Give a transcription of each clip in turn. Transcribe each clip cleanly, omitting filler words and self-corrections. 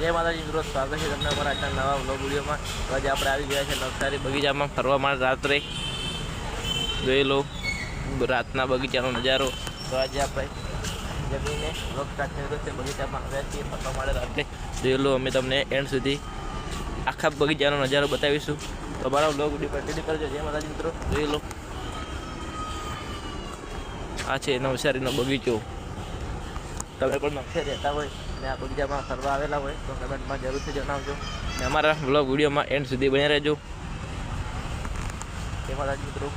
जय माताजी मित्रों, स्वागत है તમને અમારા આજના નવા વ્લોગ વિડીયોમાં। તો આજે આપણે આવી ગયા છે નવસારી બગીચામાં ફરવા માટે રાત્રે। જોઈ લો રાતના બગીચાનો નજારો। તો આજે આપણે જમીને વ્લોગ સ્ટાર્ટ કર્યો છે। બગીચામાં આવ્યા છીએ ફરવા માટે રાત્રે। જોઈ લો અમે તમને એન્ડ સુધી આખા બગીચાનો નજારો બતાવીશું। તો અમારા વ્લોગ વિડીયો કન્ટિન્યુ કરજો। જય માતાજી મિત્રો, જોઈ લો આ છે નવસારીનો બગીચો। તમે પણ નવસારી રહેતા હોય ને આ બગીચામાં ફરવા આવેલા હોય તો કમેન્ટમાં જરૂરથી જણાવજો ને અમારા વ્લોગ વિડીયોમાં એન્ડ સુધી બન્યા રહેજો। જય માતાજી મિત્રો।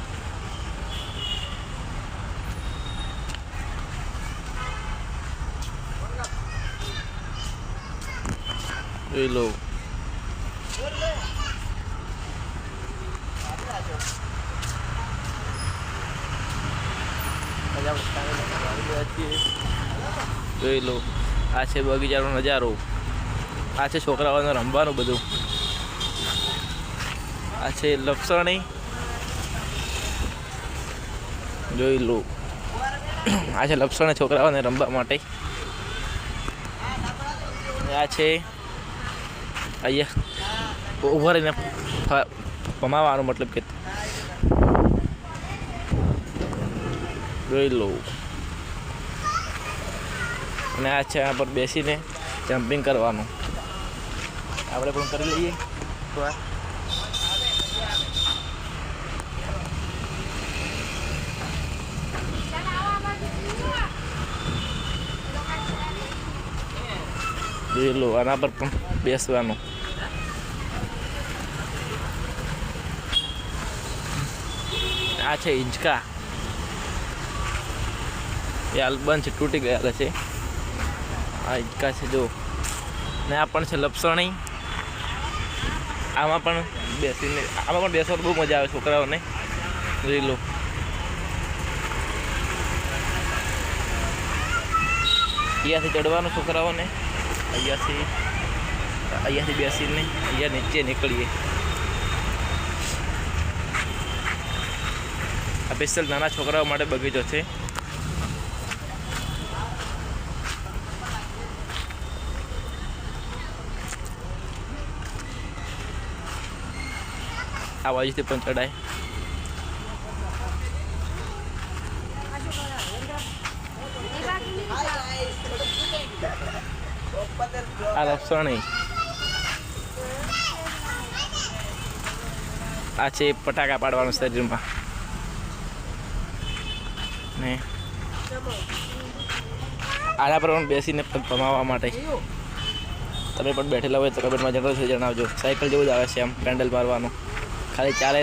જોઈ લો જોઈ લો આ છે બગીચાનો નજારો। આ છે છોકરાઓને રમવાનું બધું। આ છે લપસણી। જોઈ લો આ છે લપસણી છોકરાઓને રમવા માટે। આ છે અહીંયા ઉભા રહીને ભમાવાનું, મતલબ કે જોઈ લો। અને આ છે આ પર બેસીને જમ્પિંગ કરવાનું। આપણે પણ કરી લઈએ। તો આ જોઈ લો આના પર પણ બેસવાનું। આ છે હિંચકા, એ આલબન છે, તૂટી ગયેલા છે। આ હિંચકા છે જો, ને આ પણ છે લપસણી। આમાં પણ બેસીને આમાં પણ બેસવાની બહુ મજા આવે છોકરાઓને। જોઈ લો અહીંયાથી ચડવાનું છોકરાઓને, અહીંયાથી બેસીને અહીંયા નીચે નીકળીએ। આ સ્પેશિયલ નાના છોકરાઓ માટે બગીચો છે। આ બાજુથી પણ ચડાય। આ લપસણી। આ છે પટાકા પાડવાનું શરીરમાં ને આના પર પણ બેસીને ભમાવવા માટે। તમે પણ બેઠેલા હોય તો કમેન્ટમાં જરૂરથી જણાવજો। સાયકલ જેવું જ આવે છે આમ પેન્ડલ મારવાનું, ખાલી ચાલે।